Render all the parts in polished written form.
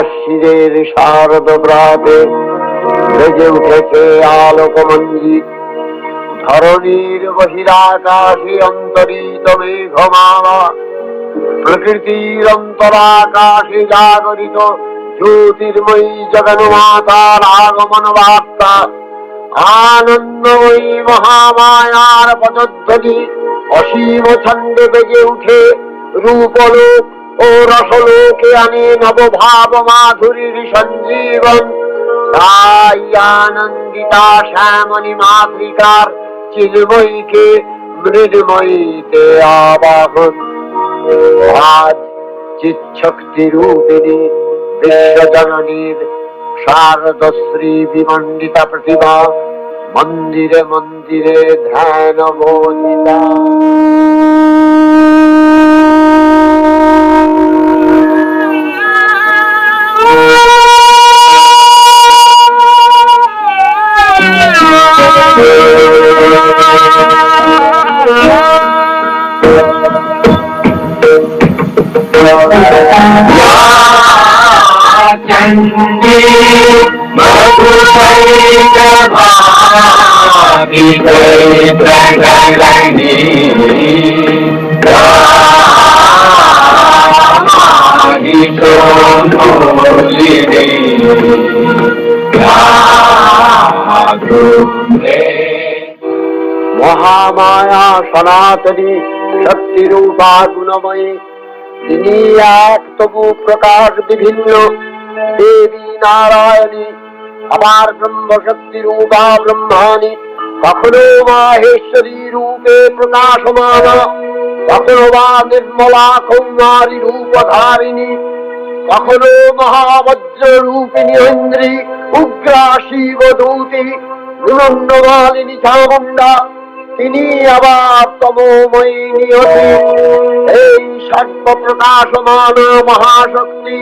আশ্বিনের শারদ প্রাতে বেজে উঠেছে আলোকমঞ্জিত। ধরণীর বহিরাকাশে অন্তরিত মেঘমালা, প্রকৃতির অন্তরাকাশে জাগরিত জ্যোতির্ময়ী জগন্মাতার আগমন বার্তা। আনন্দময়ী মহামায়ার পদধ্বনি অসীম ছন্দে বেজে উঠে রূপলোক ও রসলোকে আনে নবভাব মাধুরীর সঞ্জীবন। তাই আনন্দিতা শ্যামণী মাতৃকার চিন্ময়ীকে মৃন্ময়ীতে আবাহন। আজ চিৎশক্তি রূপিণী বিশ্বজননীর শারদশ্রী বিমণ্ডিতা প্রতিভা মন্দিরে মন্দিরে ধ্যান বোধিতা। चंडी मधुसैक भागी गई प्रगलनी रागी सोनोलिनी মহামায়া সনাতনী শক্তি রূপা গুণময়ী, তিনি এক তবু প্রকাশ বিভিন্ন দেবী নারায়ণী। আমার ব্রহ্মশক্তি রূপা ব্রহ্মাণী, কখনো মাহেশ্বরী রূপে প্রকাশমান, কখনো বা নির্মলা কৌমারী রূপধারিণী, কখনো মহাবজ্র রূপিণী ঐন্দ্রী উগ্রা শিবদূতি গুণন্নমালিনী চামুণ্ডা। তিনি আবার তমোময়ী নিয়তি। এই সর্বপ্রকাশমান মহাশক্তি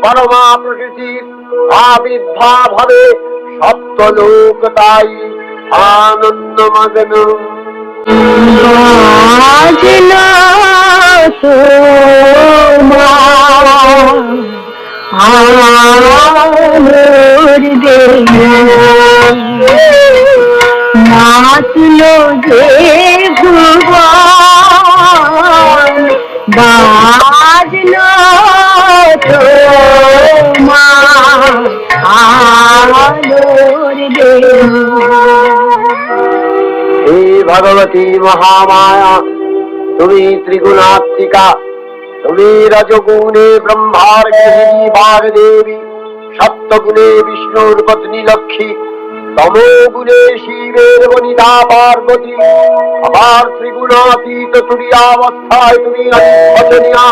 পরমা প্রকৃতির আবির্ভাব হবে সপ্তলোক, তাই আনন্দমগ্ন। নাচলো যে ভুবন, বাজলো তোমার আলোর দেব। হে ভগবতী মহামায়া, তুমি ত্রিগুণাত্মিকা, তুমি রজগুণে ব্রহ্মার গৃহিণী বাগদেবী, সপ্তগুণে বিষ্ণুর পত্নী লক্ষ্মী, তমোগুণে শিবের বনিতা পার্বতী, আবার ত্রিগুণাতীত তুরীয়াবস্থায় তুমি অনির্বচনীয়া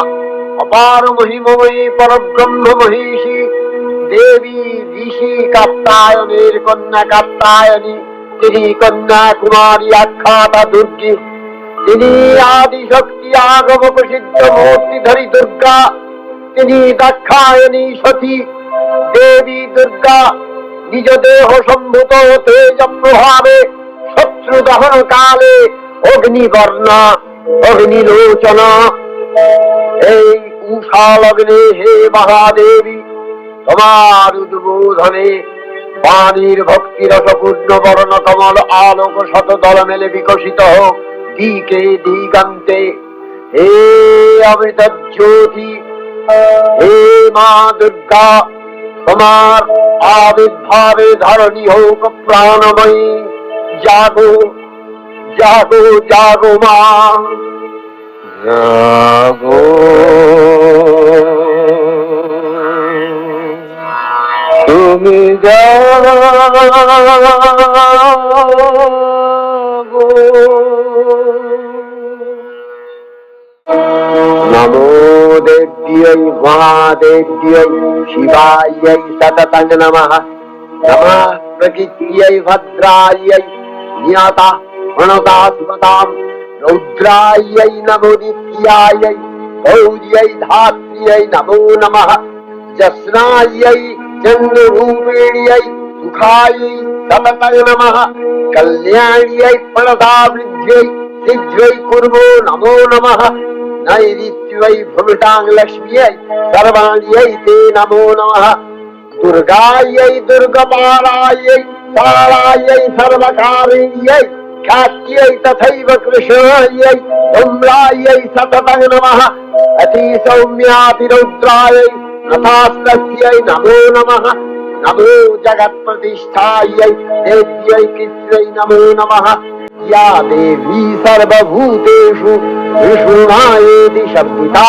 অপার মহিমময়ী পরব্রহ্ম মহিষী দেবী ঋষি কাত্যায়নের কন্যা কাত্যায়নী। তিনি কন্যা কুমারী আখ্যাতা দুর্গী, তিনি আদি শক্তি আগম প্রসিদ্ধ মূর্তিধরী দুর্গা। তিনি দাক্ষায়ণী সতী দেবী দুর্গা, নিজ দেহ সম্ভূত তেজ প্রভাবে শত্রু দহন কালে অগ্নিবর্ণা অগ্নিলোচনা। এই উষা লগ্নে হে মহাদেবী, তোমার উদ্বোধনে বাণীর ভক্তিরসপূর্ণ বর্ণ কমল আলোক শতদল মেলে বিকশিত হোক দিকে দিগান্তে। হে অমৃত জ্যোতি, হে মা দুর্গা, তোমার আবির্ভাবে ধরণী হোক প্রাণময়ী। জাগো জাগো জাগো মা, জাগো। তুমি জাগো। নমো দেব্যৈ মহাদেব্যৈ শিবাयै সততং নমঃ। নমঃ প্রকৃত্यै ভদ্রাयै নিয়তা প্রণতা সুমতাম। রৌদ্রাयै নমো নিত্যাयै গৌর্यै ধাত্র্यै নমো নমঃ। জস্নাयै চন্দ্ররূপিण्यै সুখাयै সততং নমঃ। কল্যাণ্यै প্রণতা বৃদ্ধ্यै শীঘ্রৈ কুর্মো নমো নমঃ। नैरित्यै भ्रमृतां लक्ष्म्यै सर्वाण्यै ते नमो नमः दुर्गायै दुर्गपालायै कालायै सर्वकारिण्यै ख्यात्यै तथैव कृष्णायै धूम्रायै सततं नमः अतिसौम्यातिरौद्रायै तथास्तस्यै नमो नमः नमो जगत्प्रतिष्ठायै देव्यै कृत्यै नमो नमः या देवी सर्वभूतेषु विष्णुनायेति शब्दिता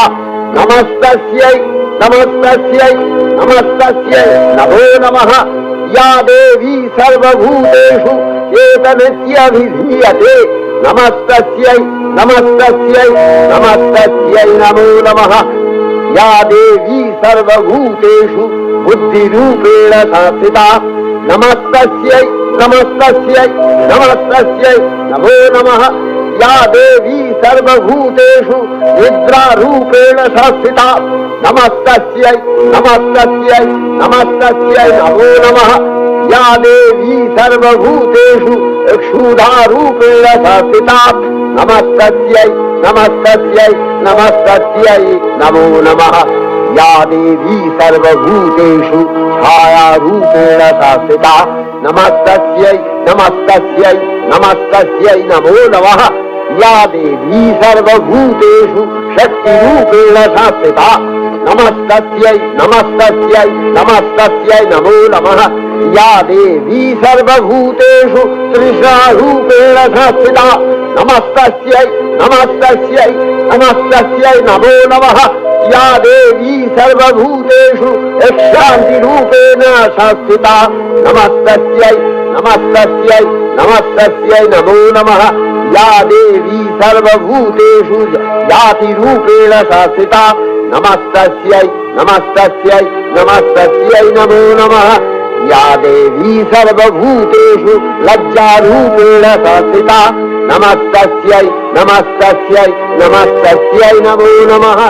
नमस्तस्यै नमस्तस्यै नमस्तस्यै नमो नमः या देवी सर्वभूतेषु चेतनत्यभिधीयते नमस्तस्यै नमस्तस्यै नमस्तस्यै नमो नमः या देवी सर्वभूतेषु बुद्धिरूपेण संस्थिता नमस्तस्यै नमस्तस्यै नमस्तस्यै नमो नमः या देवी सर्वभूतेषु निद्रारूपेण संस्थिता नमस्तस्यै नमस्तस्यै नमस्तस्यै नमो नमः या देवी सर्वभूतेषु क्षुधारूपेण संस्थिता नमस्तस्यै नमस्तस्यै नमस्तस्यै नमो नमः या देवी सर्वभूतेषु छायारूपेण संस्थिता नमस्तस्यै नमस्तस्यै नमस्तस्यै नमो नमः या देवी सर्वभूतेषु शक्तिरूपेण संस्थिता नमस्तस्यै नमस्तस्यै नमस्तस्यै नमो नमः या देवी सर्वभूतेषु तृष्णारूपेण संस्थिता नमस्तस्यै नमस्तस्यै नमस्तस्यै नमो नमः या देवी सर्वभूतेषु शान्तिरूपेण संस्थिता नमस्तस्यै नमस्तस्यै नमस्तस्यै नमो नमः या देवी सर्वभूतेषु जातिरूपेण संस्थिता नमस्तस्यै नमस्तस्यै नमस्तस्यै नमो नमः या देवी सर्वभूतेषु लज्जारूपेण संस्थिता नमस्तस्यै नमस्तस्यै नमस्तस्यै नमो नमः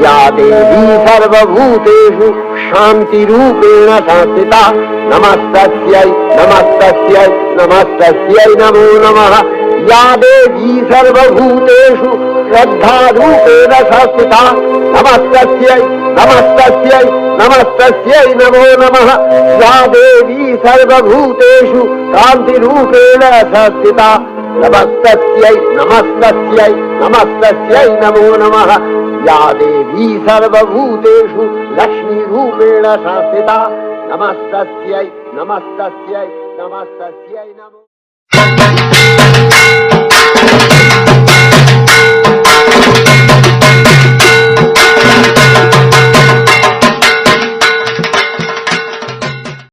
या देवी सर्वभूतेषु शान्तिरूपेण संस्थिता नमस्तस्यै नमस्तस्यै नमस्तस्यै नमो नमः या देवी सर्वभूतेषु श्रद्धारूपेण संस्थिता नमस्तस्यै नमस्तस्यै नमस्तस्यै नमो नमः या देवी सर्वभूतेषु कान्तिरूपेण संस्थिता नमस्तस्यै नमस्तस्यै नमस्तस्यै नमो नमः या देवी सर्वभूतेषु लक्ष्मीरूपेण संस्थिता नमस्तस्यै नमस्तस्यै नमस्तस्यै नमो